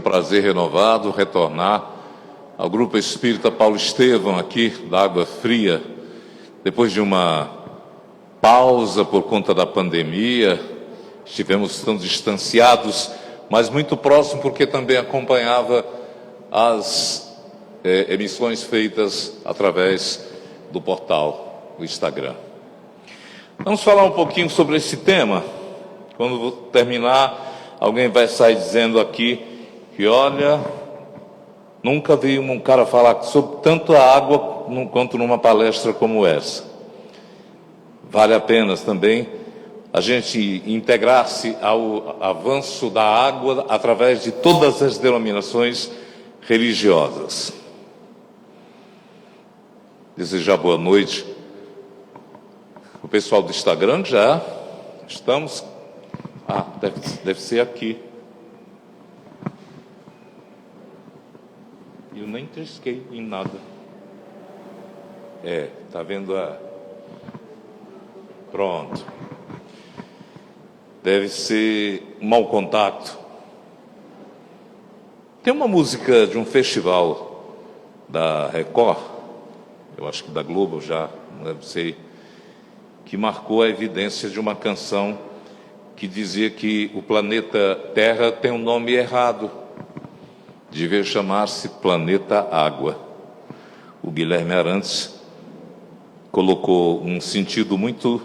prazer renovado retornar ao Grupo Espírita Paulo Estevão, aqui da Água Fria, depois de uma pausa por conta da pandemia. Estivemos tão distanciados, mas muito próximo, porque também acompanhava as emissões feitas através do portal, do Instagram. Vamos falar um pouquinho sobre esse tema. Quando terminar, alguém vai sair dizendo aqui que, olha, nunca vi um cara falar sobre tanto a água quanto numa palestra como essa. Vale a pena também a gente integrar-se ao avanço da água através de todas as denominações religiosas. Desejar boa noite o pessoal do Instagram. Já estamos... deve ser aqui. Eu nem trisquei em nada. Tá vendo Pronto. Deve ser um mau contato. Tem uma música de um festival da Record, eu acho que da Globo já, não sei, que marcou a evidência de uma canção que dizia que o planeta Terra tem um nome errado. Devia chamar-se Planeta Água. O Guilherme Arantes colocou um sentido muito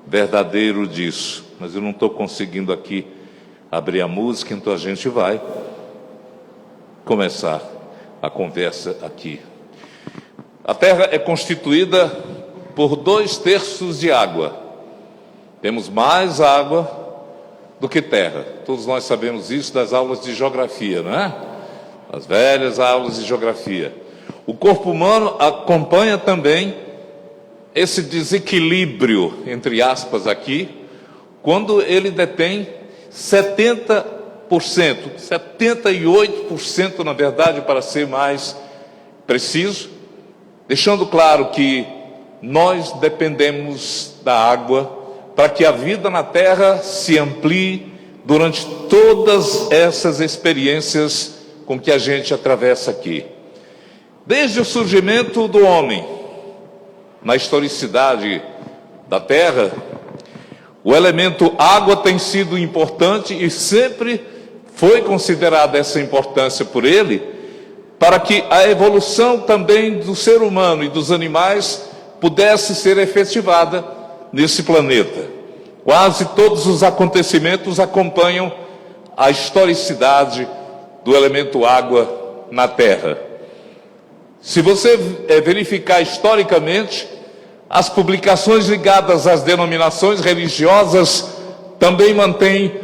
verdadeiro disso, mas eu não estou conseguindo aqui abrir a música, então a gente vai começar a conversa aqui. A Terra é constituída por 2/3 de água. Temos mais água do que terra. Todos nós sabemos isso das aulas de geografia, não é? As velhas aulas de geografia. O corpo humano acompanha também esse desequilíbrio, entre aspas aqui, quando ele detém 70%, 78% na verdade, para ser mais preciso, deixando claro que nós dependemos da água para que a vida na Terra se amplie durante todas essas experiências com que a gente atravessa aqui. Desde o surgimento do homem, na historicidade da Terra, o elemento água tem sido importante e sempre foi considerada essa importância por ele, para que a evolução também do ser humano e dos animais pudesse ser efetivada nesse planeta. Quase todos os acontecimentos acompanham a historicidade do elemento água na Terra. Se você verificar historicamente, as publicações ligadas às denominações religiosas também mantêm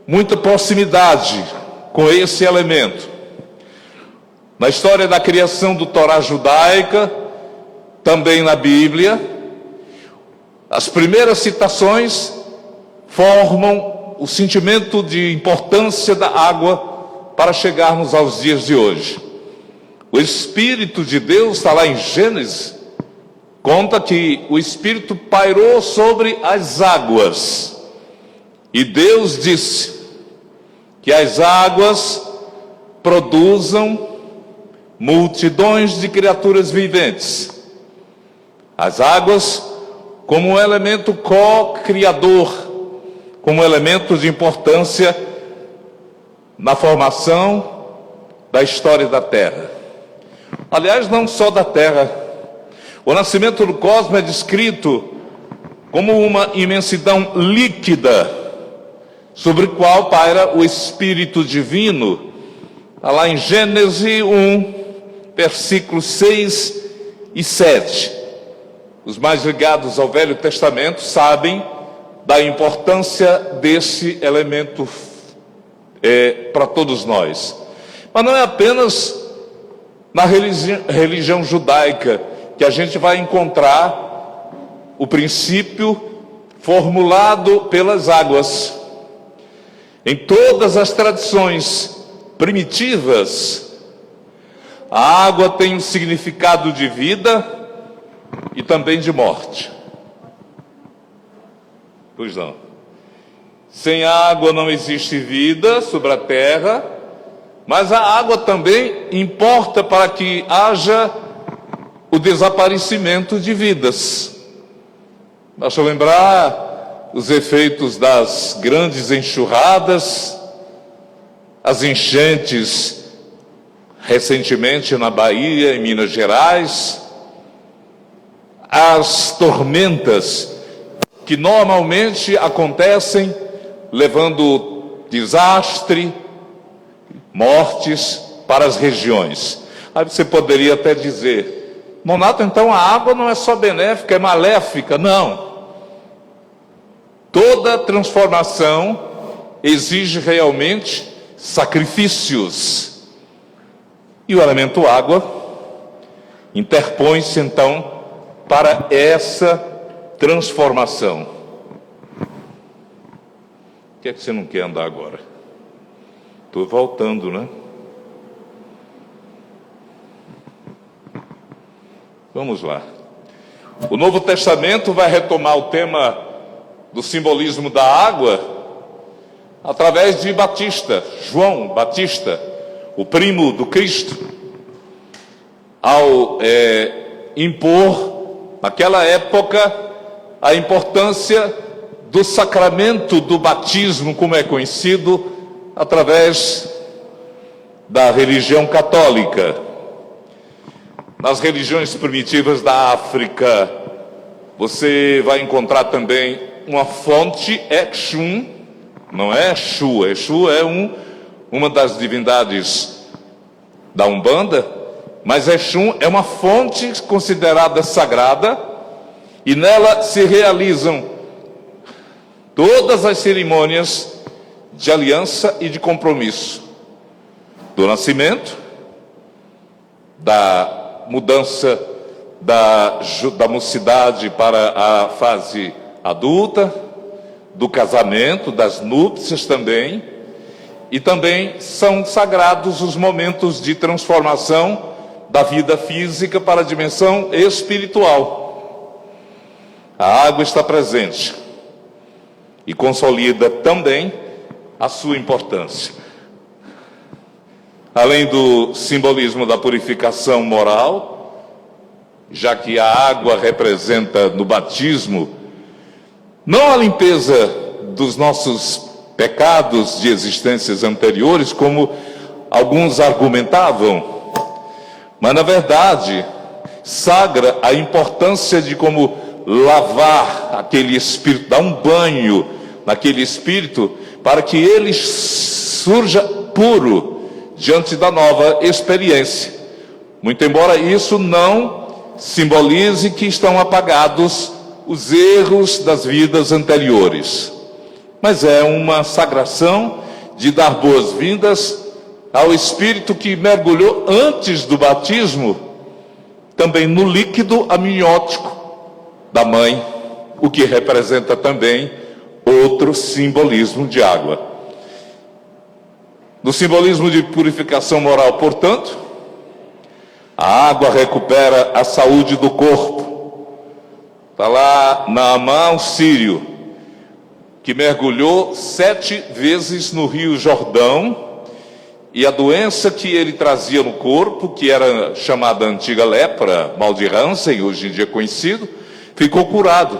muita proximidade com esse elemento. Na história da criação do Torá judaica, também na Bíblia, as primeiras citações formam o sentimento de importância da água para chegarmos aos dias de hoje. O Espírito de Deus, está lá em Gênesis, conta que o Espírito pairou sobre as águas. E Deus disse que as águas produzam multidões de criaturas viventes. As águas como um elemento co-criador, como um elemento de importância na formação da história da Terra. Aliás, não só da Terra. O nascimento do cosmos é descrito como uma imensidão líquida, sobre o qual paira o Espírito Divino. Está lá em Gênesis 1, versículos 6 e 7. Os mais ligados ao Velho Testamento sabem da importância desse elemento para todos nós. Mas não é apenas na religião judaica que a gente vai encontrar o princípio formulado pelas águas. Em todas as tradições primitivas, a água tem um significado de vida e também de morte. Pois não. Sem água não existe vida sobre a terra, Mas a água também importa para que haja o desaparecimento de vidas. Basta lembrar os efeitos das grandes enxurradas, as enchentes recentemente na Bahia, em Minas Gerais, as tormentas que normalmente acontecem levando desastre, mortes para as regiões. Aí você poderia até dizer: Nonato, então a água não é só benéfica, é maléfica. Não. Toda transformação exige realmente sacrifícios. E o elemento água interpõe-se então para essa transformação. O que é que você não quer andar agora? Estou voltando, né? Vamos lá. O Novo Testamento vai retomar o tema do simbolismo da água através de Batista, João Batista, o primo do Cristo, ao impor, naquela época, a importância do sacramento do batismo, como é conhecido, através da religião católica. Nas religiões primitivas da África, você vai encontrar também uma fonte, Exum, não é Exu. Exu é uma das divindades da Umbanda, mas Exum é uma fonte considerada sagrada, e nela se realizam todas as cerimônias de aliança e de compromisso, do nascimento, da mudança da mocidade para a fase adulta, do casamento, das núpcias também, e também são sagrados os momentos de transformação da vida física para a dimensão espiritual. A água está presente e consolida também a sua importância. Além do simbolismo da purificação moral, já que a água representa no batismo não a limpeza dos nossos pecados de existências anteriores, como alguns argumentavam, mas na verdade sagra a importância de como lavar aquele espírito, dar um banho naquele espírito, para que ele surja puro diante da nova experiência. Muito embora isso não simbolize que estão apagados os erros das vidas anteriores, mas é uma sagração de dar boas-vindas ao espírito que mergulhou antes do batismo, também no líquido amniótico da mãe, o que representa também outro simbolismo de água. No simbolismo de purificação moral, portanto, a água recupera a saúde do corpo. Está lá Naamã, o sírio, que mergulhou 7 vezes no Rio Jordão, e a doença que ele trazia no corpo, que era chamada antiga lepra, mal de Hansen, hoje em dia conhecido, ficou curado.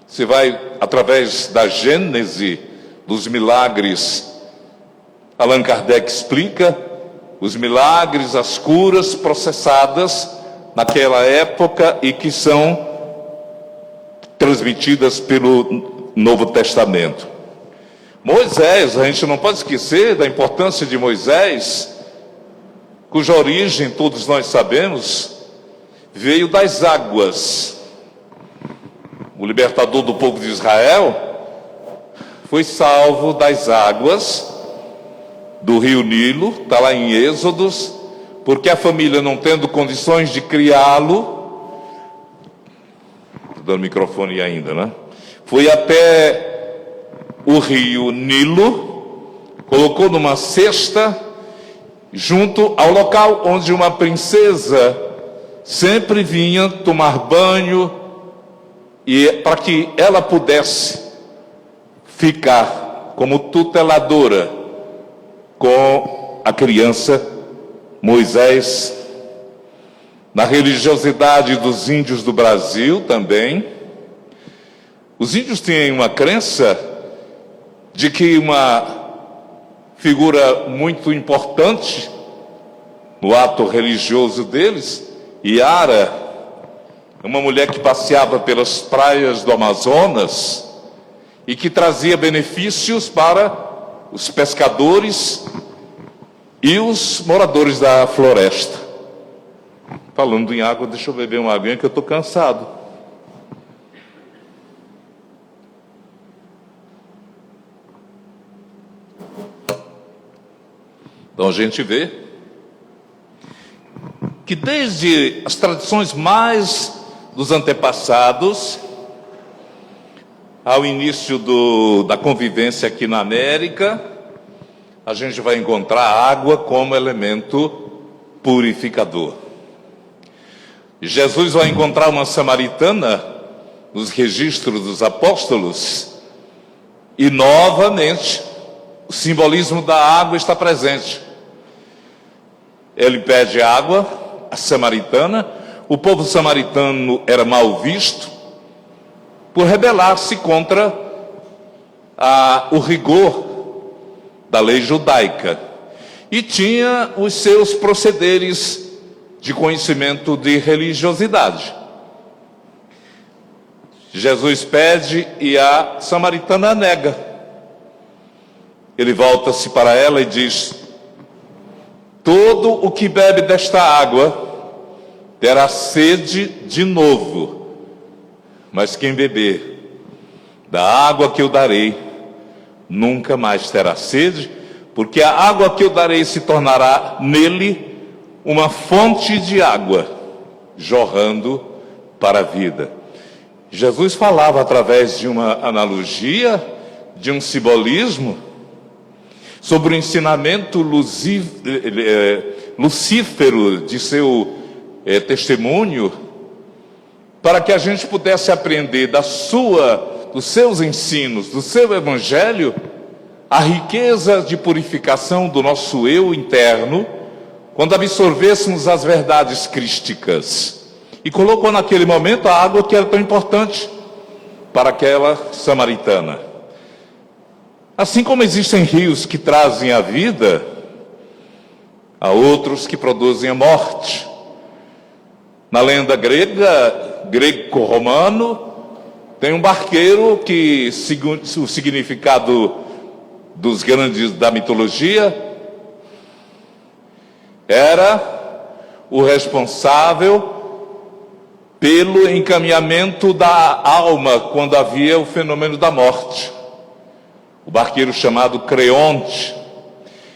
Você vai, através da gênese dos milagres, Allan Kardec explica os milagres, as curas processadas naquela época e que são transmitidas pelo Novo Testamento. Moisés, a gente não pode esquecer da importância de Moisés, cuja origem todos nós sabemos, veio das águas. O libertador do povo de Israel foi salvo das águas do rio Nilo, está lá em Êxodos, porque a família, não tendo condições de criá-lo, estou dando microfone ainda, né? Foi até o rio Nilo, colocou numa cesta, junto ao local onde uma princesa sempre vinha tomar banho, e para que ela pudesse ficar como tuteladora com a criança Moisés. Na religiosidade dos índios do Brasil também, os índios têm uma crença de que uma figura muito importante no ato religioso deles, Iara, uma mulher que passeava pelas praias do Amazonas e que trazia benefícios para os pescadores e os moradores da floresta. Falando em água, deixa eu beber uma aguinha que eu estou cansado. Então a gente vê que desde as tradições mais dos antepassados, ao início da convivência aqui na América, a gente vai encontrar a água como elemento purificador. Jesus vai encontrar uma samaritana nos registros dos apóstolos e novamente o simbolismo da água está presente. Ele pede água, a samaritana. O povo samaritano era mal visto por rebelar-se contra o rigor da lei judaica e tinha os seus procederes de conhecimento de religiosidade. Jesus pede e a samaritana nega. Ele volta-se para ela e diz: todo o que bebe desta água terá sede de novo, mas quem beber da água que eu darei nunca mais terá sede, porque a água que eu darei se tornará nele uma fonte de água jorrando para a vida. Jesus falava através de uma analogia, de um simbolismo, sobre o ensinamento lucífero de seu testemunho, para que a gente pudesse aprender dos seus ensinos, do seu evangelho, a riqueza de purificação do nosso eu interno, quando absorvêssemos as verdades crísticas. E colocou naquele momento a água que era tão importante para aquela samaritana. Assim como existem rios que trazem a vida, há outros que produzem a morte. Na lenda greco-romano, tem um barqueiro que, o significado dos grandes da mitologia, era o responsável pelo encaminhamento da alma quando havia o fenômeno da morte. O barqueiro chamado Creonte,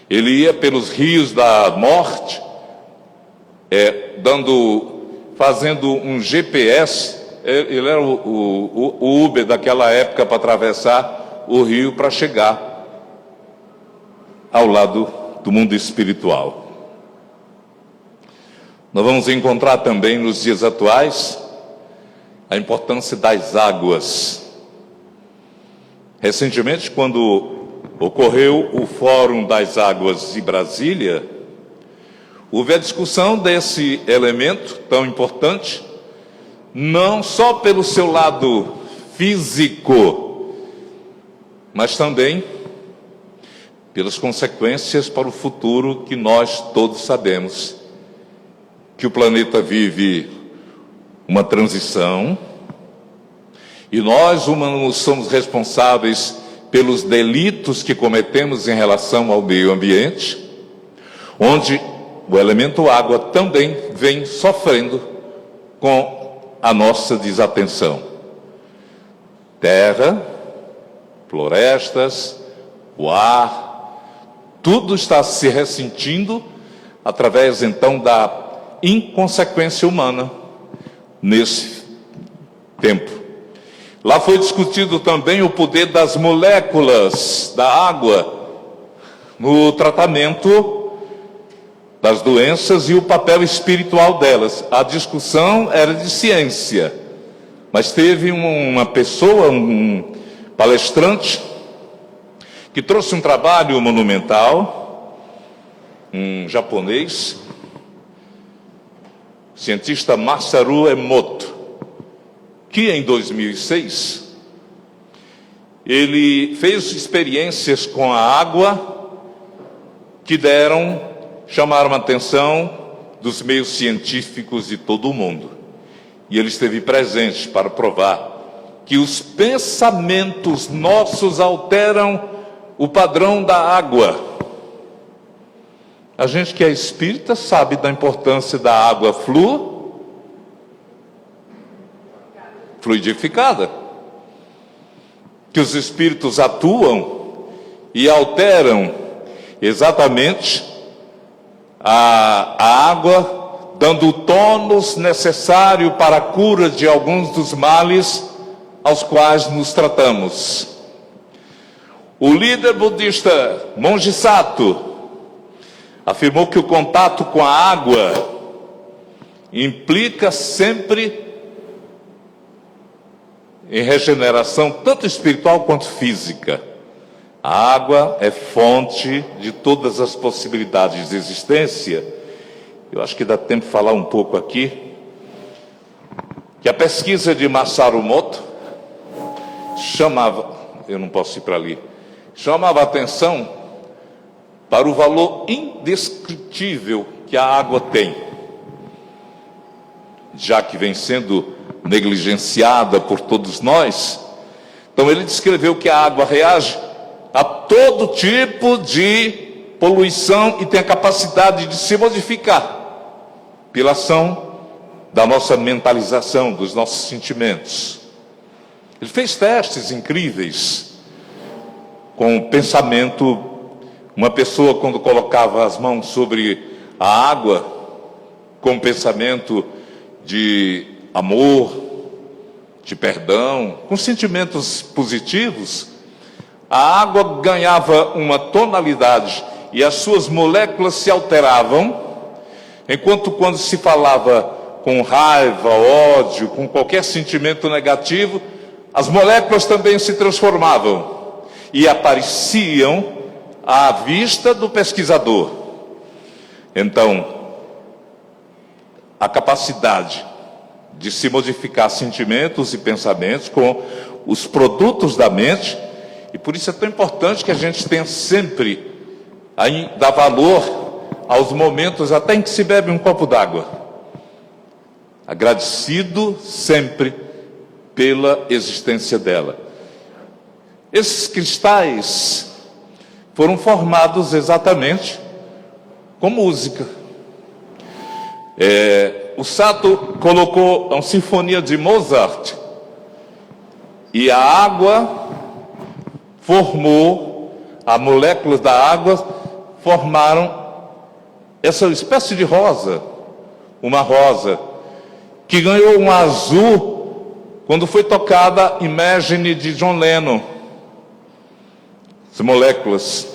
ele ia pelos rios da morte, fazendo um GPS. Ele era o Uber daquela época para atravessar o rio para chegar ao lado do mundo espiritual. Nós vamos encontrar também nos dias atuais a importância das águas. Recentemente, quando ocorreu o Fórum das Águas de Brasília, houve a discussão desse elemento tão importante, não só pelo seu lado físico, mas também pelas consequências para o futuro que nós todos sabemos. Que o planeta vive uma transição e nós, humanos, somos responsáveis pelos delitos que cometemos em relação ao meio ambiente, onde o elemento água também vem sofrendo com a nossa desatenção. Terra, florestas, o ar, tudo está se ressentindo através então da inconsequência humana nesse tempo. Lá foi discutido também o poder das moléculas da água no tratamento das doenças e o papel espiritual delas. A discussão era de ciência, mas teve uma pessoa, um palestrante, que trouxe um trabalho monumental um japonês, cientista Masaru Emoto, que em 2006, ele fez experiências com a água que chamaram a atenção dos meios científicos de todo o mundo. E ele esteve presente para provar que os pensamentos nossos alteram o padrão da água. A gente que é espírita sabe da importância da água fluidificada, que os espíritos atuam e alteram exatamente a água, dando o tônus necessário para a cura de alguns dos males aos quais nos tratamos. O líder budista Monge Sato afirmou que o contato com a água implica sempre em regeneração, tanto espiritual quanto física. A água é fonte de todas as possibilidades de existência. Eu acho que dá tempo de falar um pouco aqui, que a pesquisa de Masaru Emoto chamava a atenção para o valor indescritível que a água tem, já que vem sendo negligenciada por todos nós. Então ele descreveu que a água reage a todo tipo de poluição e tem a capacidade de se modificar pela ação da nossa mentalização, dos nossos sentimentos. Ele fez testes incríveis com o pensamento. Uma pessoa, quando colocava as mãos sobre a água, com pensamento de amor, de perdão, com sentimentos positivos, a água ganhava uma tonalidade e as suas moléculas se alteravam, enquanto quando se falava com raiva, ódio, com qualquer sentimento negativo, as moléculas também se transformavam e apareciam à vista do pesquisador. Então, a capacidade de se modificar sentimentos e pensamentos com os produtos da mente, e por isso é tão importante que a gente tenha sempre dar valor aos momentos até em que se bebe um copo d'água, agradecido sempre pela existência dela. Esses cristais foram formados exatamente com música. O Sato colocou uma sinfonia de Mozart e a água as moléculas da água formaram essa espécie de rosa, uma rosa que ganhou um azul quando foi tocada Imagine de John Lennon. As moléculas.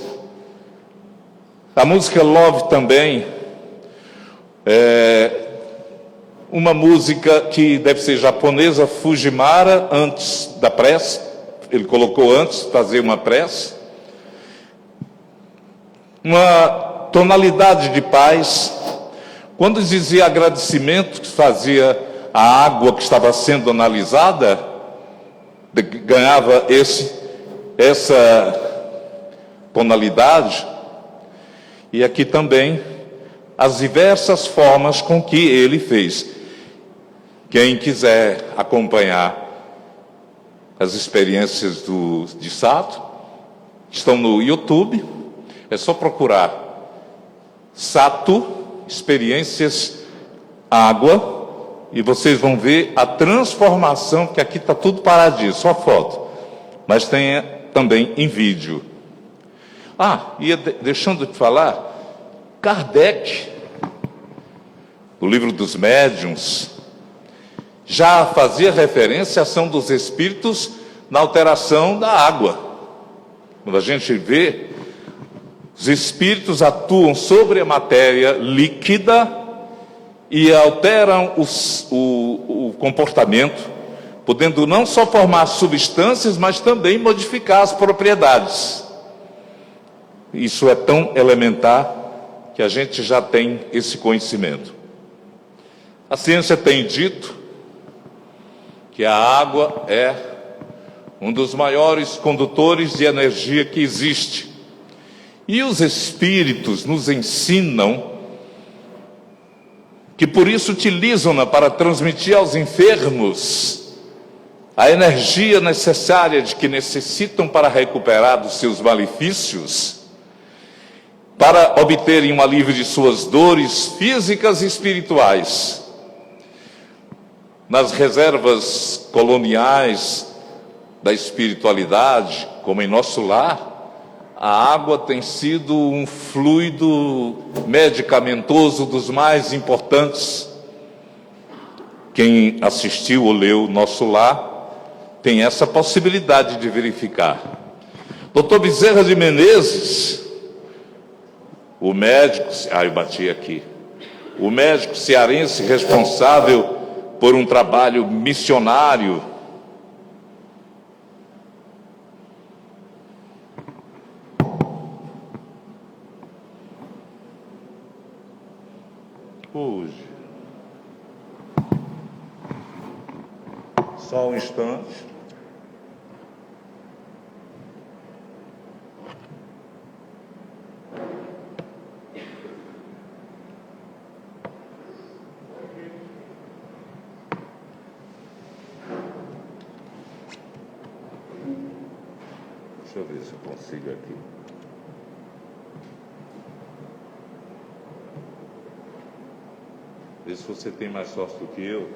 A música Love também uma música que deve ser japonesa, Fujimara, antes da prece. Ele colocou antes, fazer uma prece. Uma tonalidade de paz. Quando dizia agradecimento, que fazia a água que estava sendo analisada, ganhava essa tonalidade. E aqui também as diversas formas com que ele fez. Quem quiser acompanhar as experiências de Sato, estão no YouTube, é só procurar Sato, Experiências Água, e vocês vão ver a transformação, que aqui está tudo paradinho, só foto, mas tem também em vídeo. Deixando de falar, Kardec, o livro dos médiuns, já fazia referência à ação dos espíritos na alteração da água. Quando a gente vê, os espíritos atuam sobre a matéria líquida e alteram o comportamento, podendo não só formar substâncias, mas também modificar as propriedades. Isso é tão elementar que que a gente já tem esse conhecimento. A ciência tem dito que a água é um dos maiores condutores de energia que existe. E os espíritos nos ensinam que por isso utilizam-na para transmitir aos enfermos a energia necessária de que necessitam para recuperar dos seus malefícios, para obterem um alívio de suas dores físicas e espirituais. Nas reservas coloniais da espiritualidade, como em nosso lar, a água tem sido um fluido medicamentoso dos mais importantes. Quem assistiu ou leu Nosso Lar tem essa possibilidade de verificar. Dr. Bezerra de Menezes, o médico, eu bati aqui, o médico cearense responsável por um trabalho missionário hoje. Só um instante. Deixa eu ver se eu consigo aqui. Vê se você tem mais sorte do que eu.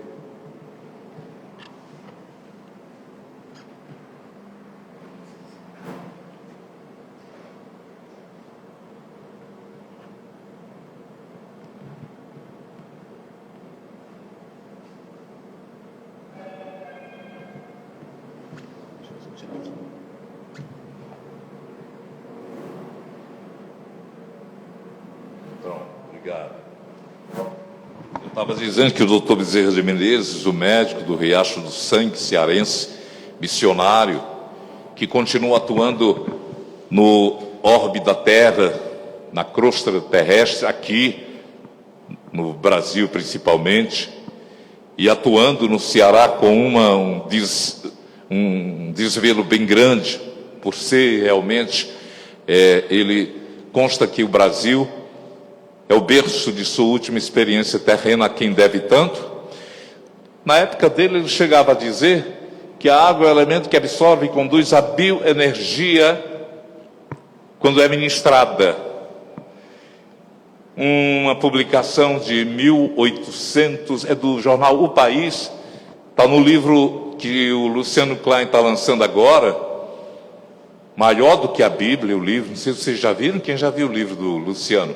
Pronto, obrigado. Eu estava dizendo que o doutor Bezerra de Menezes, o médico do Riacho do Sangue, cearense, missionário, que continua atuando no orbe da Terra, na crosta terrestre, aqui no Brasil principalmente, e atuando no Ceará com um desvelo bem grande, por ser realmente, ele consta que o Brasil é o berço de sua última experiência terrena, a quem deve tanto. Na época dele, ele chegava a dizer que a água é o elemento que absorve e conduz a bioenergia quando é ministrada. Uma publicação de 1800, é do jornal O País, está no livro que o Luciano Klein está lançando agora, maior do que a Bíblia, o livro, não sei se vocês já viram, quem já viu o livro do Luciano?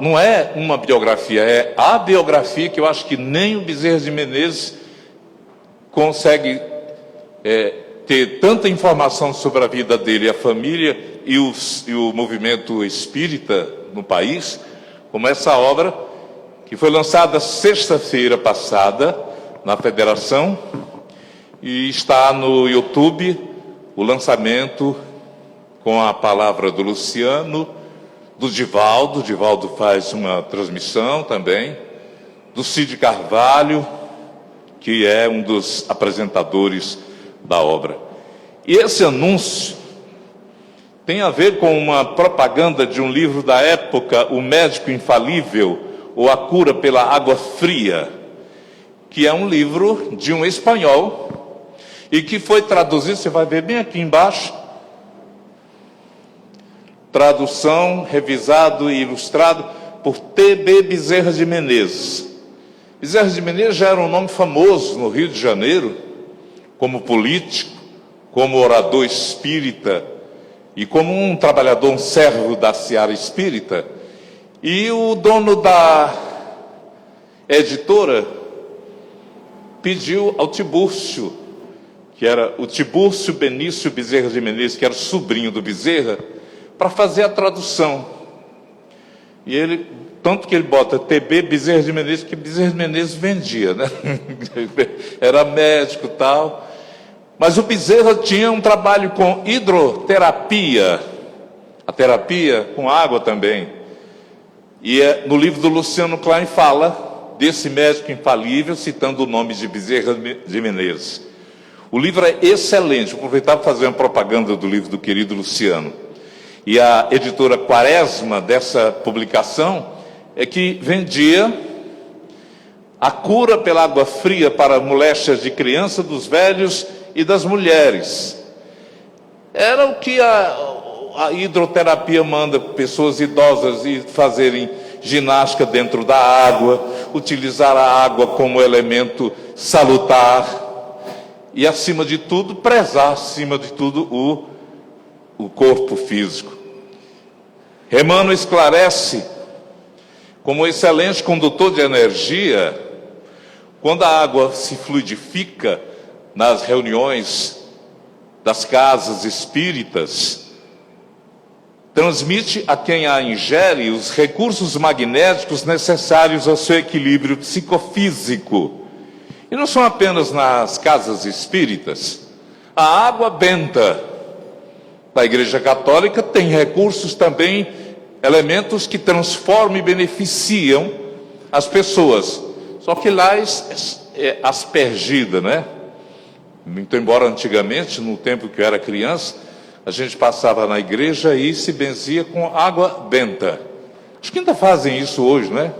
Não é uma biografia, é a biografia que eu acho que nem o Bezerra de Menezes consegue ter tanta informação sobre a vida dele, a família e o movimento espírita no país, como essa obra, que foi lançada sexta-feira passada na Federação, e está no YouTube o lançamento com a palavra do Luciano, do Divaldo faz uma transmissão também, do Cid Carvalho, que é um dos apresentadores da obra. E esse anúncio tem a ver com uma propaganda de um livro da época, O Médico Infalível, ou A Cura pela Água Fria, que é um livro de um espanhol, e que foi traduzido, você vai ver bem aqui embaixo, tradução, revisado e ilustrado por T.B. Bezerra de Menezes. Bezerra de Menezes já era um nome famoso no Rio de Janeiro, como político, como orador espírita e como um trabalhador, um servo da seara espírita. E o dono da editora pediu ao Tibúrcio, que era o Tibúrcio Benício Bezerra de Menezes, que era sobrinho do Bezerra, para fazer a tradução. E ele, tanto que ele bota T.B. Bezerra de Menezes, que Bezerra de Menezes vendia, né? Era médico e tal. Mas o Bezerra tinha um trabalho com hidroterapia. a terapia com água também. E no livro do Luciano Klein fala desse médico infalível, citando o nome de Bezerra de Menezes. O livro é excelente, vou aproveitar para fazer uma propaganda do livro do querido Luciano. E a editora Quaresma dessa publicação é que vendia a cura pela água fria para moléstias de criança, dos velhos e das mulheres. Era o que a hidroterapia manda pessoas idosas ir fazerem ginástica dentro da água, utilizar a água como elemento salutar e, acima de tudo, prezar, acima de tudo, o corpo físico. Emmanuel esclarece, como excelente condutor de energia, quando a água se fluidifica nas reuniões das casas espíritas, transmite a quem a ingere os recursos magnéticos necessários ao seu equilíbrio psicofísico. E não são apenas nas casas espíritas. A água benta da Igreja Católica tem recursos também, elementos que transformam e beneficiam as pessoas. Só que lá é aspergida, né? Muito embora antigamente, no tempo que eu era criança, a gente passava na igreja e se benzia com água benta. Acho que ainda fazem isso hoje, né?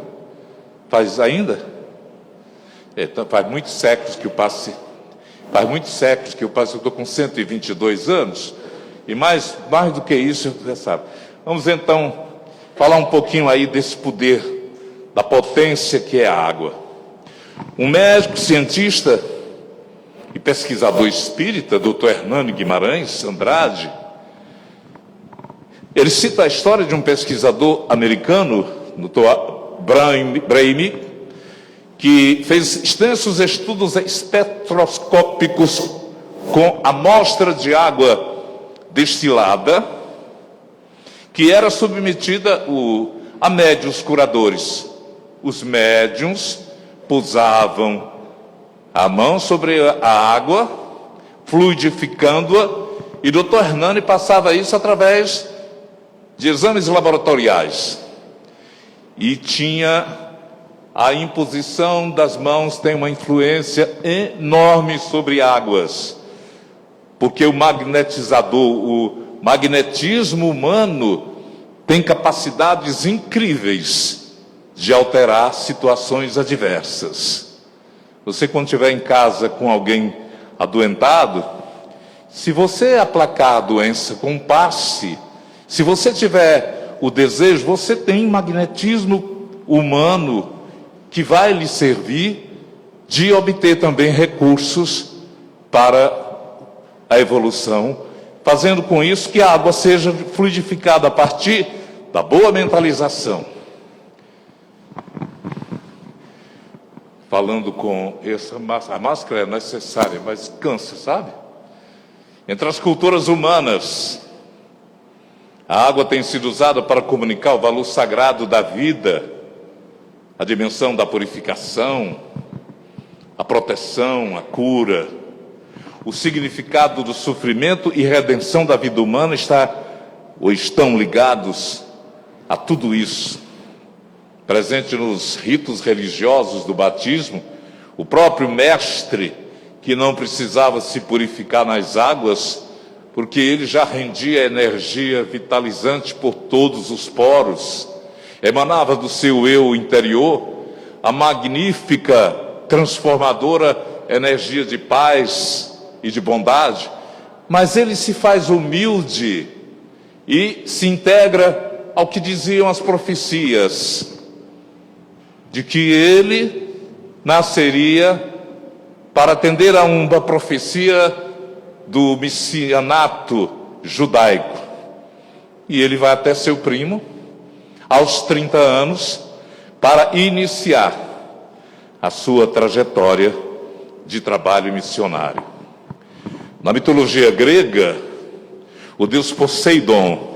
Faz ainda? Faz muitos séculos que eu passe. Faz muitos séculos que eu passe. Eu estou com 122 anos. E mais do que isso, você sabe. Vamos então falar um pouquinho aí desse poder, da potência que é a água. Um médico, cientista e pesquisador espírita, Dr. Hernani Guimarães Andrade, ele cita a história de um pesquisador americano, Dr. Brahimi, que fez extensos estudos espectroscópicos com amostra de água destilada, que era submetida a médiuns curadores. Os médiuns pousavam a mão sobre a água, fluidificando-a, e o Dr. Hernani passava isso através de exames laboratoriais. E tinha a imposição das mãos, tem uma influência enorme sobre águas, porque o magnetismo humano tem capacidades incríveis de alterar situações adversas. Você, quando estiver em casa com alguém adoentado, se você aplacar a doença com um passe, se você tiver o desejo, você tem magnetismo humano que vai lhe servir de obter também recursos para a evolução, fazendo com isso que a água seja fluidificada a partir da boa mentalização. Falando com essa máscara, a máscara é necessária, mas cansa, sabe? Entre as culturas humanas, a água tem sido usada para comunicar o valor sagrado da vida, a dimensão da purificação, a proteção, a cura. O significado do sofrimento e redenção da vida humana estão ligados a tudo isso. Presente nos ritos religiosos do batismo, o próprio mestre, que não precisava se purificar nas águas, porque ele já rendia energia vitalizante por todos os poros, emanava do seu eu interior a magnífica, transformadora energia de paz e de bondade, mas ele se faz humilde e se integra ao que diziam as profecias, de que ele nasceria para atender a uma profecia do messianato judaico. E ele vai até seu primo, aos 30 anos, para iniciar a sua trajetória de trabalho missionário. Na mitologia grega, o deus Poseidon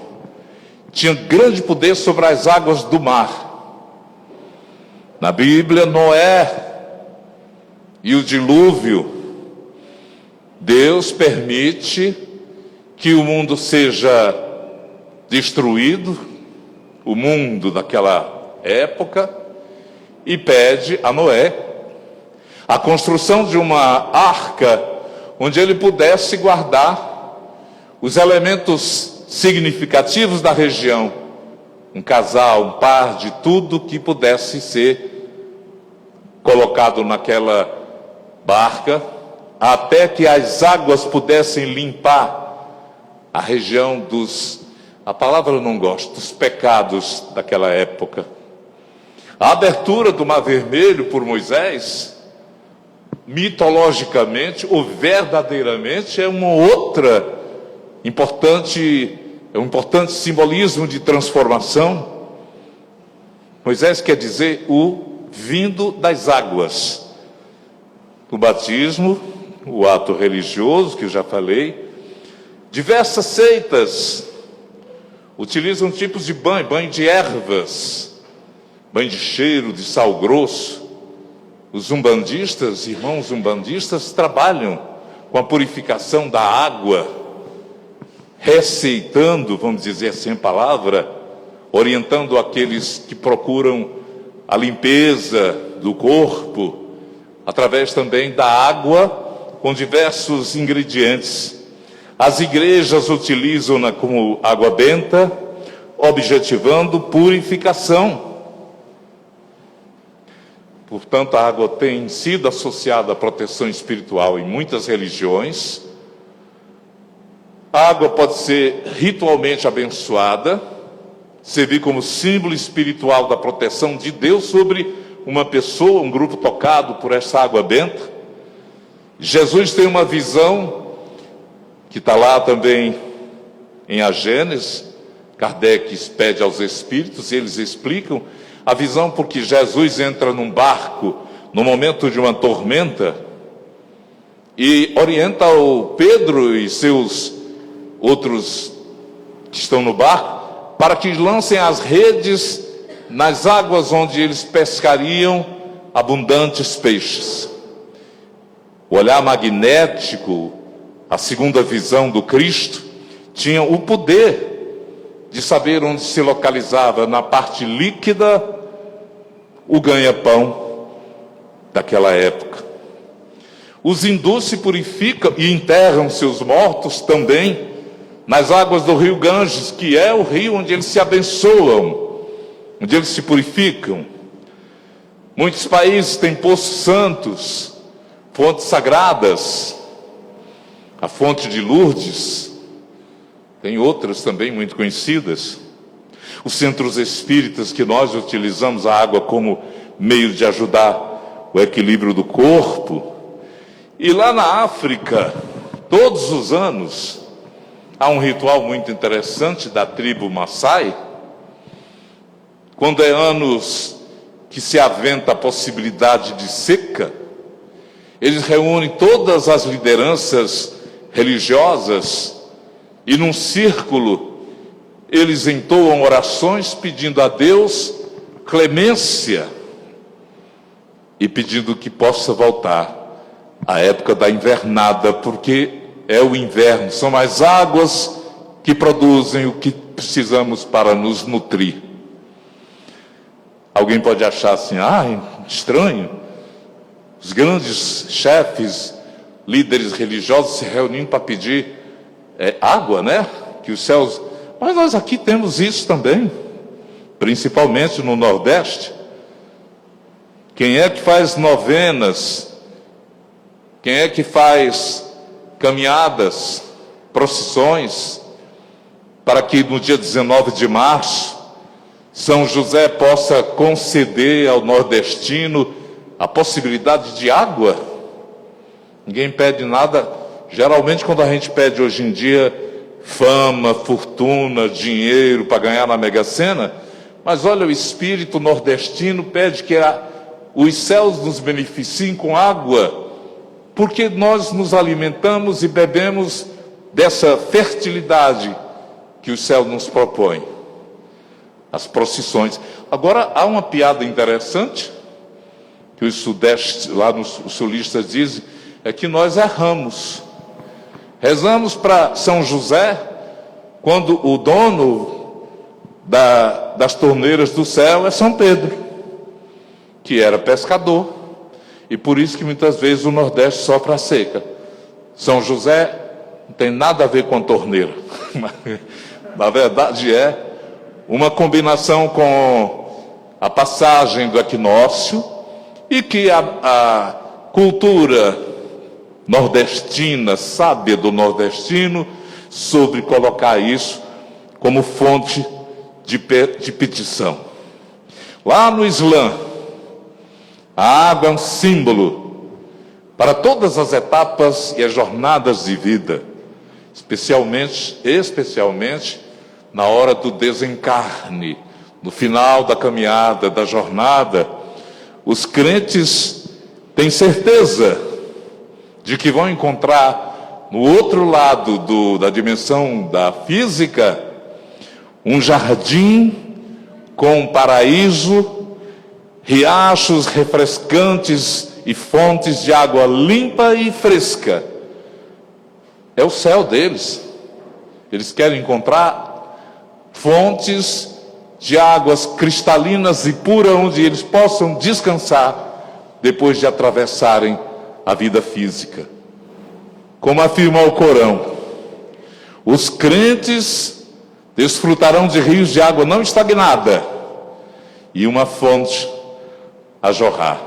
tinha grande poder sobre as águas do mar. Na Bíblia, Noé e o dilúvio, Deus permite que o mundo seja destruído o mundo daquela época e pede a Noé a construção de uma arca onde ele pudesse guardar os elementos significativos da região, um casal, um par de tudo que pudesse ser colocado naquela barca, até que as águas pudessem limpar a região a palavra eu não gosto, dos pecados daquela época. A abertura do Mar Vermelho por Moisés, mitologicamente ou verdadeiramente, é um importante simbolismo de transformação. Moisés quer dizer o vindo das águas. O batismo, o ato religioso, que eu já falei. Diversas seitas utilizam tipos de banho de ervas, banho de cheiro, de sal grosso. Os umbandistas, irmãos umbandistas, trabalham com a purificação da água, receitando, vamos dizer assim a palavra, orientando aqueles que procuram a limpeza do corpo, através também da água, com diversos ingredientes. As igrejas utilizam-na como água benta, objetivando purificação. Portanto, a água tem sido associada à proteção espiritual em muitas religiões. A água pode ser ritualmente abençoada, servir como símbolo espiritual da proteção de Deus sobre uma pessoa, um grupo tocado por essa água benta. Jesus tem uma visão que está lá também em A Gênesis. Kardec pede aos espíritos e eles explicam a visão, porque Jesus entra num barco no momento de uma tormenta e orienta o Pedro e seus outros que estão no barco para que lancem as redes nas águas onde eles pescariam abundantes peixes. O olhar magnético, a segunda visão do Cristo, tinha o poder de saber onde se localizava na parte líquida o ganha-pão daquela época. Os hindus se purificam e enterram seus mortos também nas águas do rio Ganges, que é o rio onde eles se abençoam, onde eles se purificam. Muitos países têm poços santos, fontes sagradas. A fonte de Lourdes, tem outras também muito conhecidas. Os centros espíritas, que nós utilizamos a água como meio de ajudar o equilíbrio do corpo. E lá na África, todos os anos, há um ritual muito interessante da tribo Maasai. Quando é anos que se aventa a possibilidade de seca, eles reúnem todas as lideranças religiosas e num círculo eles entoam orações pedindo a Deus clemência e pedindo que possa voltar a época da invernada, porque é o inverno, são as águas que produzem o que precisamos para nos nutrir. Alguém pode achar assim, estranho, os grandes chefes, líderes religiosos se reunindo para pedir água, né? Que os céus... Mas nós aqui temos isso também, principalmente no Nordeste. Quem é que faz novenas? Quem é que faz caminhadas, procissões, para que no dia 19 de março, São José possa conceder ao nordestino a possibilidade de água? Ninguém pede nada. Geralmente, quando a gente pede hoje em dia fama, fortuna, dinheiro para ganhar na Mega Sena, mas olha, o espírito nordestino pede que os céus nos beneficiem com água, porque nós nos alimentamos e bebemos dessa fertilidade que o céu nos propõe. As procissões. Agora, há uma piada interessante que os sudestes, lá nos sulistas dizem, é que nós erramos. Rezamos para São José, quando o dono das torneiras do céu é São Pedro, que era pescador, e por isso que muitas vezes o Nordeste sofre a seca. São José não tem nada a ver com a torneira, na verdade é uma combinação com a passagem do equinócio, e que a cultura nordestina, sábia do nordestino, sobre colocar isso como fonte de petição. Lá no Islã, a água é um símbolo para todas as etapas e as jornadas de vida, especialmente na hora do desencarne, no final da caminhada, da jornada. Os crentes têm certeza de que vão encontrar no outro lado da dimensão da física um jardim com um paraíso, riachos refrescantes e fontes de água limpa e fresca. É o céu deles. Eles querem encontrar fontes de águas cristalinas e puras, onde eles possam descansar depois de atravessarem a vida física. Como afirma o Corão, os crentes desfrutarão de rios de água não estagnada e uma fonte a jorrar.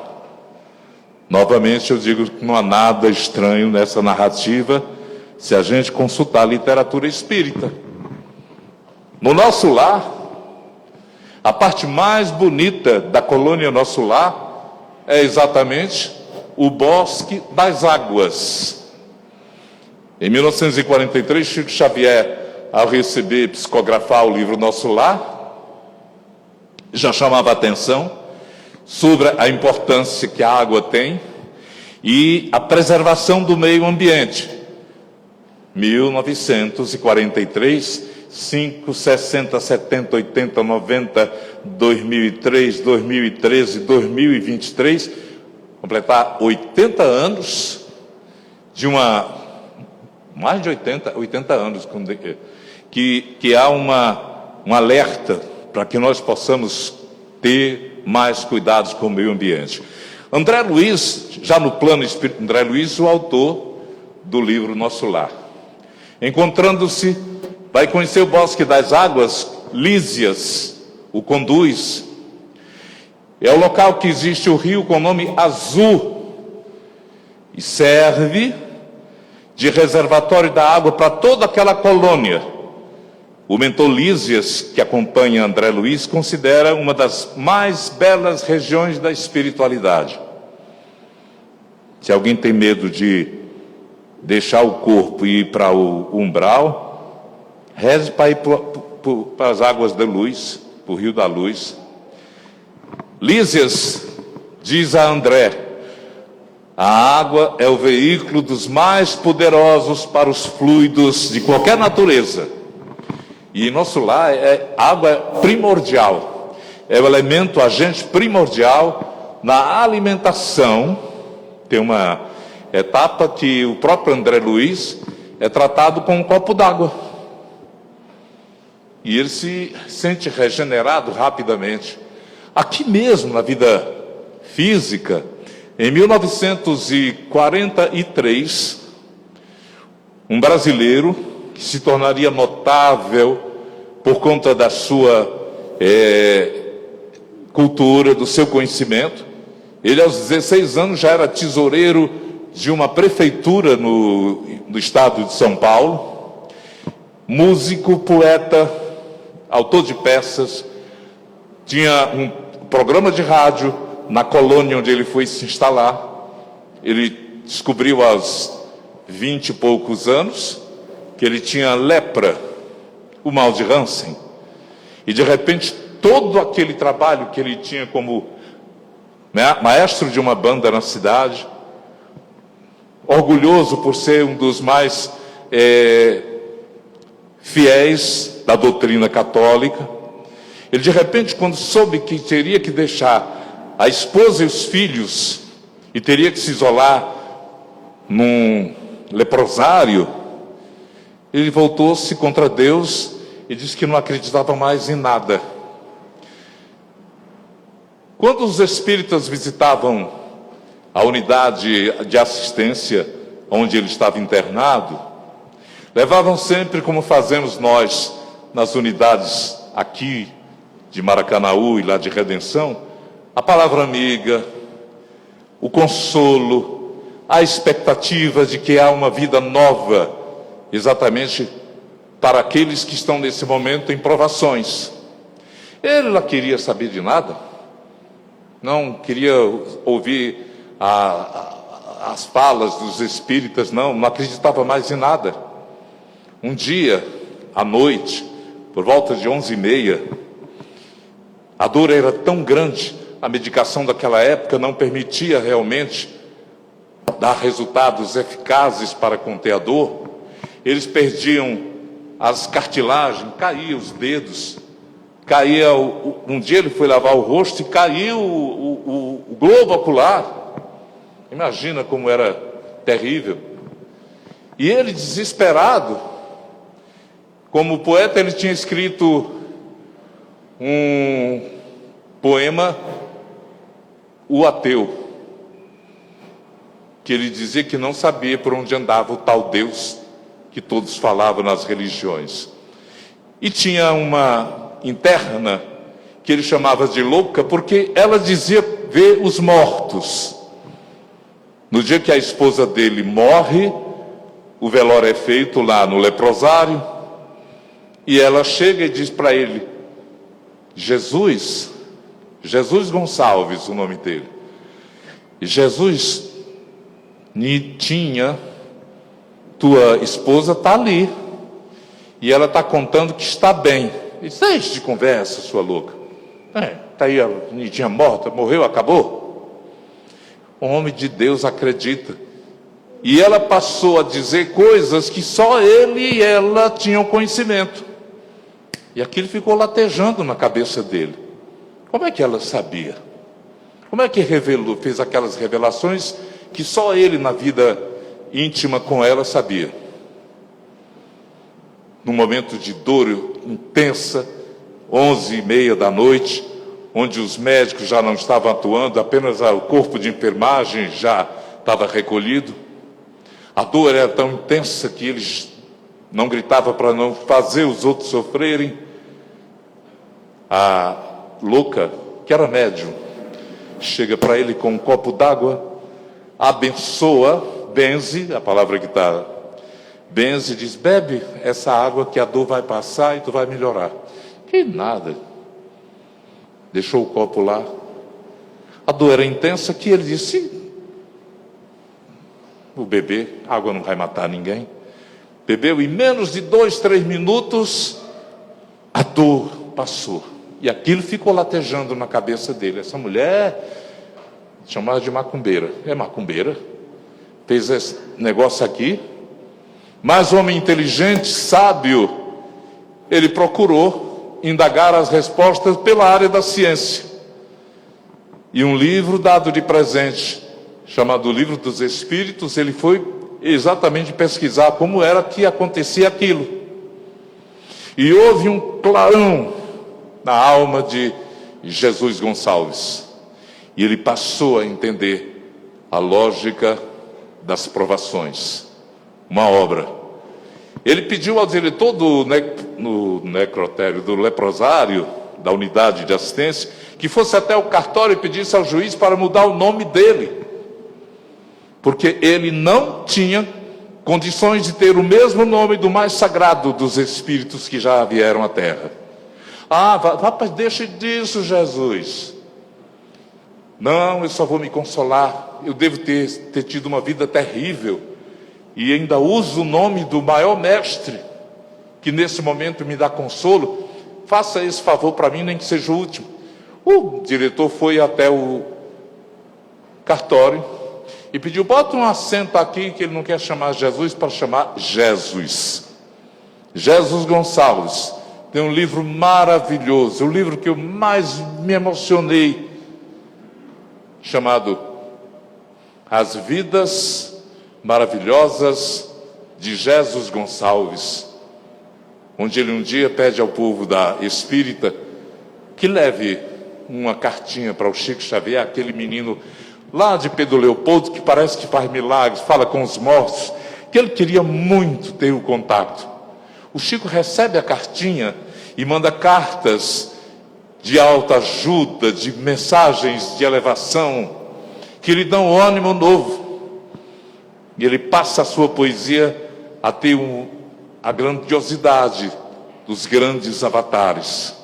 Novamente eu digo que não há nada estranho nessa narrativa se a gente consultar a literatura espírita. No Nosso Lar, a parte mais bonita da colônia Nosso Lar é exatamente o Bosque das Águas. Em 1943, Chico Xavier, ao receber psicografar o livro Nosso Lar, já chamava a atenção sobre a importância que a água tem e a preservação do meio ambiente. 1943, 5, 60, 70, 80, 90, 2003, 2013, 2023, completar 80 anos de mais de 80 anos, que há um alerta para que nós possamos ter mais cuidados com o meio ambiente. André Luiz, já no plano espiritual, André Luiz, o autor do livro Nosso Lar, encontrando-se, vai conhecer o Bosque das Águas, Lísias o conduz. É o local que existe o rio com o nome Azul e serve de reservatório da água para toda aquela colônia. O mentor Lísias, que acompanha André Luiz, considera uma das mais belas regiões da espiritualidade. Se alguém tem medo de deixar o corpo e ir para o umbral, reze para ir para as águas da luz, para o rio da luz. Lísias diz a André: a água é o veículo dos mais poderosos para os fluidos de qualquer natureza. E em Nosso Lar, a água é primordial, é o elemento, agente primordial na alimentação. Tem uma etapa que o próprio André Luiz é tratado com um copo d'água. E ele se sente regenerado rapidamente. Aqui mesmo, na vida física, em 1943, um brasileiro que se tornaria notável por conta da sua cultura, do seu conhecimento. Ele, aos 16 anos, já era tesoureiro de uma prefeitura no estado de São Paulo, músico, poeta, autor de peças, tinha um programa de rádio na colônia onde ele foi se instalar. Ele descobriu aos 20 e poucos anos que ele tinha lepra, o mal de Hansen, e de repente todo aquele trabalho que ele tinha como maestro de uma banda na cidade, orgulhoso por ser um dos mais fiéis da doutrina católica, ele de repente, quando soube que teria que deixar a esposa e os filhos e teria que se isolar num leprosário, ele voltou-se contra Deus e disse que não acreditava mais em nada. Quando os espíritas visitavam a unidade de assistência onde ele estava internado, levavam sempre, como fazemos nós nas unidades aqui de Maracanaú e lá de Redenção, a palavra amiga, o consolo, a expectativa de que há uma vida nova, exatamente para aqueles que estão nesse momento em provações. Ele não queria saber de nada, não queria ouvir as falas dos espíritas, não acreditava mais em nada. Um dia, à noite, por volta de 11h30, a dor era tão grande, a medicação daquela época não permitia realmente dar resultados eficazes para conter a dor. Eles perdiam as cartilagens, caíam os dedos, caía. Um dia ele foi lavar o rosto e caiu o globo ocular. Imagina como era terrível. E ele, desesperado, como poeta, ele tinha escrito um poema, O Ateu, que ele dizia que não sabia por onde andava o tal Deus que todos falavam nas religiões. E tinha uma interna que ele chamava de louca, porque ela dizia ver os mortos. No dia que a esposa dele morre, o velório é feito lá no leprosário, e ela chega e diz para ele, Jesus Gonçalves, o nome dele. E Jesus, Nitinha, tua esposa está ali, e ela está contando que está bem. Ele disse, deixe de conversa, sua louca. Está aí a Nitinha morta, morreu, acabou. O homem de Deus acredita. E ela passou a dizer coisas que só ele e ela tinham conhecimento. E aquilo ficou latejando na cabeça dele. Como é que ela sabia? Como é que fez aquelas revelações que só ele, na vida íntima com ela, sabia? Num momento de dor intensa, 11h30 da noite, onde os médicos já não estavam atuando, apenas o corpo de enfermagem já estava recolhido. A dor era tão intensa que eles não gritavam para não fazer os outros sofrerem. A louca, que era médium, chega para ele com um copo d'água, abençoa, benze, a palavra que está, benze, diz, bebe essa água que a dor vai passar e tu vai melhorar. Que nada. Deixou o copo lá. A dor era intensa que ele disse, vou beber, a água não vai matar ninguém. Bebeu, e em menos de 2-3 minutos, a dor passou. E aquilo ficou latejando na cabeça dele. Essa mulher, chamada de macumbeira. É macumbeira. Fez esse negócio aqui. Mas homem inteligente, sábio, ele procurou indagar as respostas pela área da ciência. E um livro dado de presente, chamado Livro dos Espíritos, ele foi exatamente pesquisar como era que acontecia aquilo. E houve um clarão na alma de Jesus Gonçalves. E ele passou a entender a lógica das provações. Uma obra. Ele pediu ao diretor do necrotério, do leprosário, da unidade de assistência, que fosse até o cartório e pedisse ao juiz para mudar o nome dele. Porque ele não tinha condições de ter o mesmo nome do mais sagrado dos espíritos que já vieram à Terra. Rapaz, deixe disso, Jesus. Não, eu só vou me consolar. Eu devo ter tido uma vida terrível. E ainda uso o nome do maior mestre, que nesse momento me dá consolo. Faça esse favor para mim, nem que seja o último. O diretor foi até o cartório e pediu, bota um acento aqui, que ele não quer chamar Jesus, para chamar Jesus. Jesus Gonçalves. Tem um livro maravilhoso, o livro que eu mais me emocionei, chamado As Vidas Maravilhosas de Jesus Gonçalves. onde ele um dia pede ao povo da espírita que leve uma cartinha para o Chico Xavier, aquele menino lá de Pedro Leopoldo, que parece que faz milagres, fala com os mortos, que ele queria muito ter o contato. O Chico recebe a cartinha e manda cartas de autoajuda, de mensagens de elevação, que lhe dão ânimo novo. E ele passa a sua poesia a ter a grandiosidade dos grandes avatares.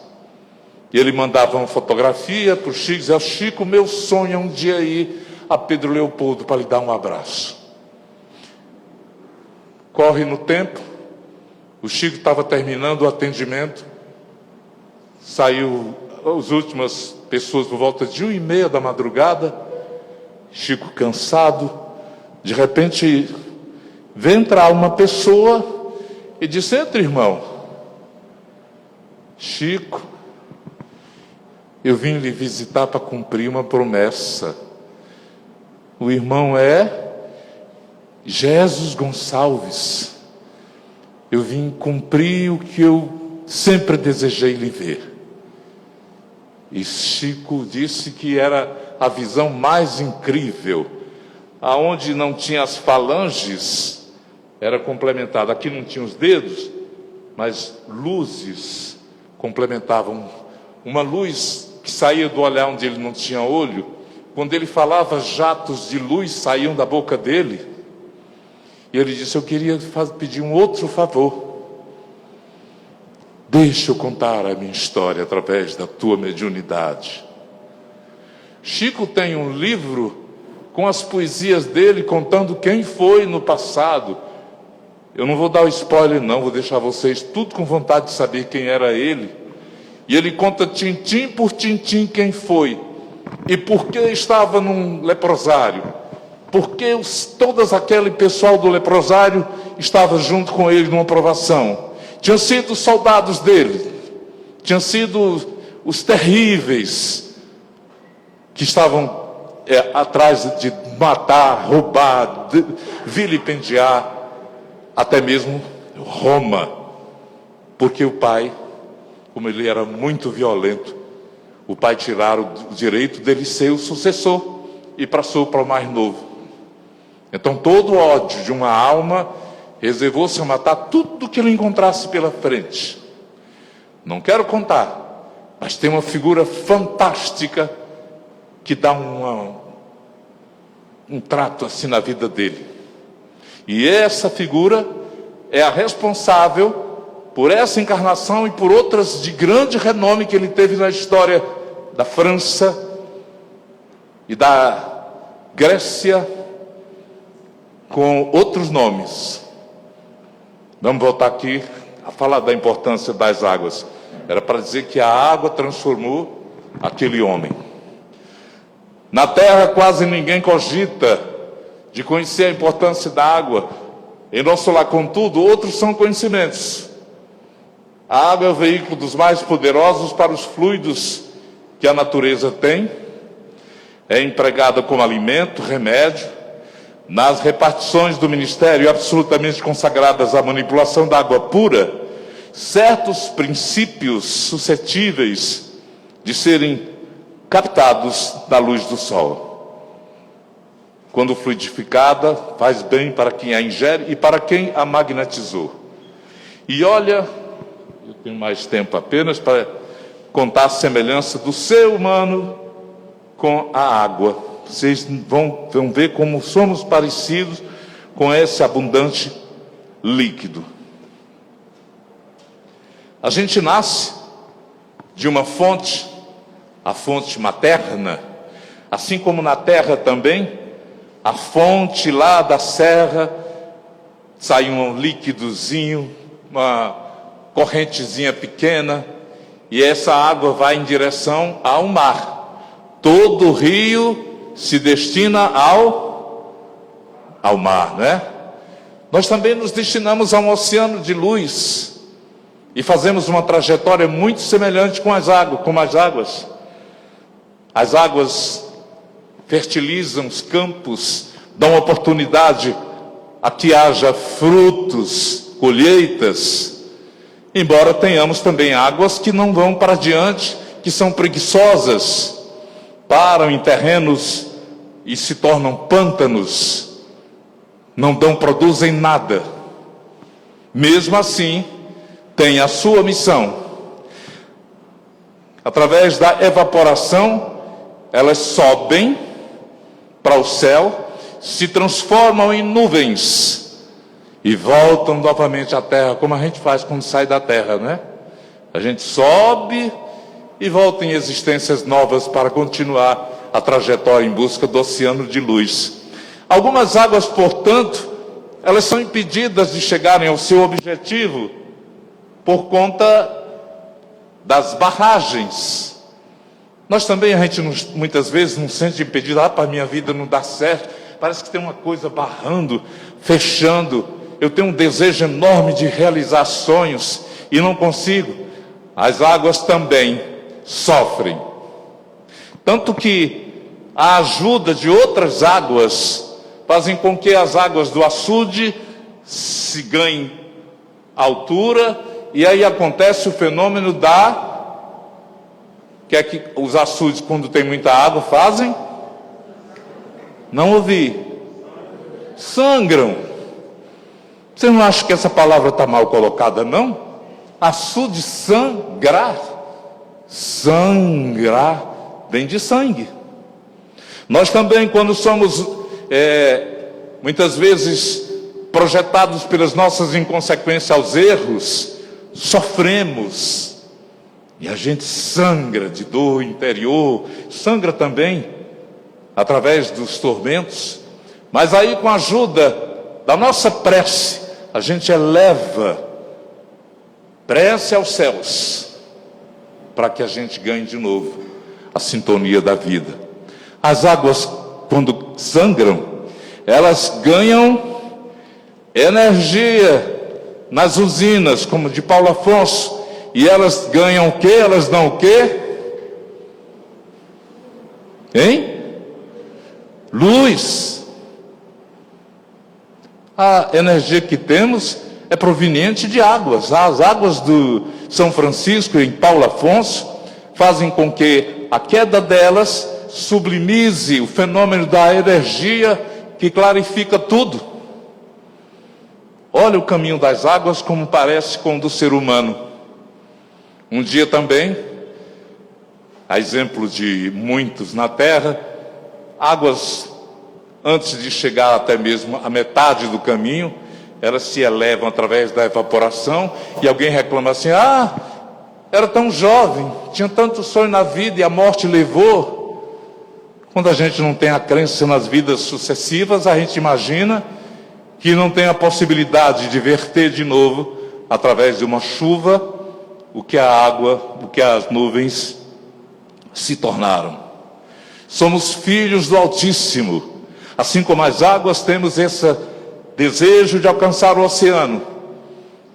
E ele mandava uma fotografia para o Chico, dizia: Chico, meu sonho é um dia ir a Pedro Leopoldo para lhe dar um abraço. Corre no tempo, o Chico estava terminando o atendimento, saiu as últimas pessoas por volta de 1h30 da madrugada, Chico cansado, de repente vê entrar uma pessoa e disse: entra, irmão. Chico, eu vim lhe visitar para cumprir uma promessa. O irmão é Jesus Gonçalves. Eu vim cumprir o que eu sempre desejei lhe ver. E Chico disse que era a visão mais incrível. Aonde não tinha as falanges, era complementada. Aqui não tinha os dedos, mas luzes complementavam. Uma luz que saía do olhar onde ele não tinha olho. Quando ele falava, jatos de luz saíam da boca dele. E ele disse: eu queria pedir um outro favor. Deixa eu contar a minha história através da tua mediunidade. Chico tem um livro com as poesias dele, contando quem foi no passado. Eu não vou dar o spoiler não, vou deixar vocês tudo com vontade de saber quem era ele. E ele conta tintim por tintim quem foi. E por que estava num leprosário. Porque todas aquele pessoal do leprosário estava junto com ele numa provação. Tinham sido os soldados dele. Tinham sido os terríveis que estavam atrás de matar, roubar, vilipendiar, até mesmo Roma. Porque o pai, como ele era muito violento, o pai tiraram o direito dele ser o sucessor e passou para o mais novo. Então todo o ódio de uma alma reservou-se a matar tudo que ele encontrasse pela frente. Não quero contar, mas tem uma figura fantástica que dá um trato assim na vida dele. E essa figura é a responsável por essa encarnação e por outras de grande renome que ele teve na história da França e da Grécia, com outros nomes. Vamos voltar aqui a falar da importância das águas. Era para dizer que a água transformou aquele homem. Na Terra quase ninguém cogita de conhecer a importância da água. Em nosso lar, contudo, outros são conhecimentos. A água é o veículo dos mais poderosos para os fluidos que a natureza tem. É empregada como alimento, remédio. Nas repartições do ministério absolutamente consagradas à manipulação da água pura, certos princípios suscetíveis de serem captados da luz do sol. Quando fluidificada, faz bem para quem a ingere e para quem a magnetizou. E olha, eu tenho mais tempo apenas para contar a semelhança do ser humano com a água. Vocês vão ver como somos parecidos com esse abundante líquido. A gente nasce de uma fonte, a fonte materna, assim como na terra também, a fonte lá da serra, sai um líquidozinho, uma correntezinha pequena, e essa água vai em direção ao mar. Todo rio se destina ao mar, não é? Nós também nos destinamos a um oceano de luz e fazemos uma trajetória muito semelhante com as águas. As águas fertilizam os campos, dão oportunidade a que haja frutos, colheitas, Embora tenhamos também águas que não vão para diante, que são preguiçosas, param em terrenos e se tornam pântanos, não produzem nada. Mesmo assim, tem a sua missão. Através da evaporação, elas sobem para o céu, se transformam em nuvens e voltam novamente à terra, como a gente faz quando sai da terra, né? A gente sobe e volta em existências novas para continuar a trajetória em busca do oceano de luz. Algumas águas, portanto, elas são impedidas de chegarem ao seu objetivo por conta das barragens. Nós também, a gente muitas vezes não sente impedido, para a minha vida não dar certo, parece que tem uma coisa barrando, fechando, eu tenho um desejo enorme de realizar sonhos e não consigo. As águas também sofrem, tanto que a ajuda de outras águas fazem com que as águas do açude se ganhem altura, e aí acontece o fenômeno que é que os açudes, quando tem muita água, fazem? Não ouvi. Sangram. Você não acha que essa palavra está mal colocada, não? Açude, sangrar. Sangrar vem de sangue. Nós também, quando somos muitas vezes projetados pelas nossas inconsequências aos erros, sofremos, e a gente sangra de dor interior, sangra também através dos tormentos, mas aí com a ajuda da nossa prece, a gente eleva prece aos céus, para que a gente ganhe de novo a sintonia da vida. As águas, quando sangram, elas ganham energia nas usinas, como de Paulo Afonso, e elas ganham o quê? Elas dão o quê? Hein? Luz. A energia que temos é proveniente de águas. As águas do São Francisco, em Paulo Afonso, fazem com que a queda delas sublimize o fenômeno da energia que clarifica tudo. Olha o caminho das águas como parece com o do ser humano. Um dia também, a exemplo de muitos na terra, águas, antes de chegar até mesmo a metade do caminho, elas se elevam através da evaporação, e alguém reclama assim: era tão jovem, tinha tanto sonho na vida e a morte levou. Quando a gente não tem a crença nas vidas sucessivas, a gente imagina que não tem a possibilidade de verter de novo, através de uma chuva, o que a água, o que as nuvens se tornaram. Somos filhos do Altíssimo. Assim como as águas, temos esse desejo de alcançar o oceano.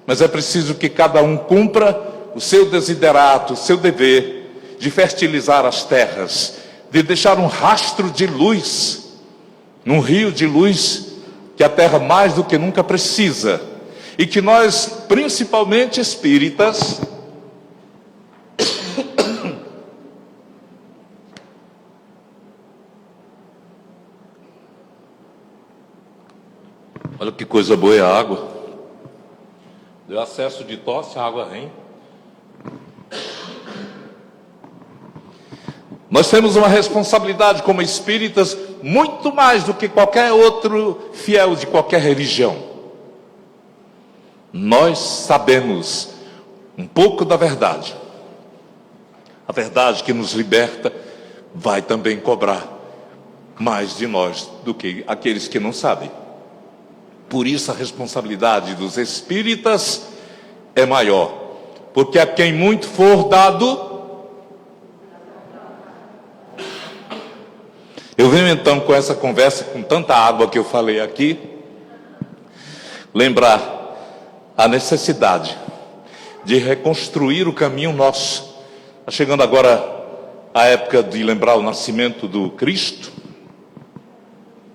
Mas é preciso que cada um cumpra o seu desiderato, o seu dever de fertilizar as terras, de deixar um rastro de luz, num rio de luz que a terra mais do que nunca precisa. E que nós, principalmente espíritas, olha que coisa boa é a água. Deu acesso de tosse, a água vem. Nós temos uma responsabilidade como espíritas, muito mais do que qualquer outro fiel de qualquer religião. Nós sabemos um pouco da verdade. A verdade que nos liberta vai também cobrar mais de nós do que aqueles que não sabem. Por isso a responsabilidade dos espíritas é maior, porque a quem muito for dado. Eu venho então com essa conversa, com tanta água que eu falei aqui, lembrar a necessidade de reconstruir o caminho nosso. Está chegando agora a época de lembrar o nascimento do Cristo,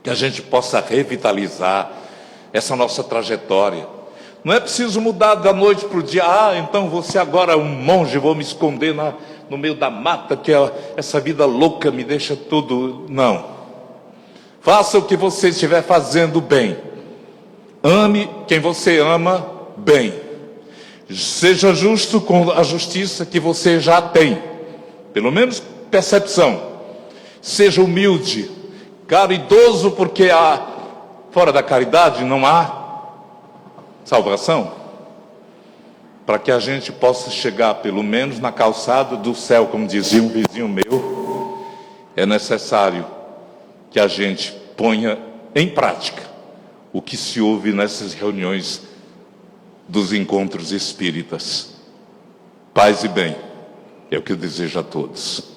que a gente possa revitalizar essa nossa trajetória. Não é preciso mudar da noite para o dia. Ah, então você agora é um monge, vou me esconder no meio da mata, que essa vida louca me deixa tudo. Não. Faça o que você estiver fazendo bem. Ame quem você ama bem. Seja justo com a justiça que você já tem. Pelo menos percepção. Seja humilde, caridoso, porque fora da caridade não há salvação. Para que a gente possa chegar pelo menos na calçada do céu, como dizia um vizinho meu, é necessário que a gente ponha em prática o que se ouve nessas reuniões dos encontros espíritas. Paz e bem, é o que eu desejo a todos.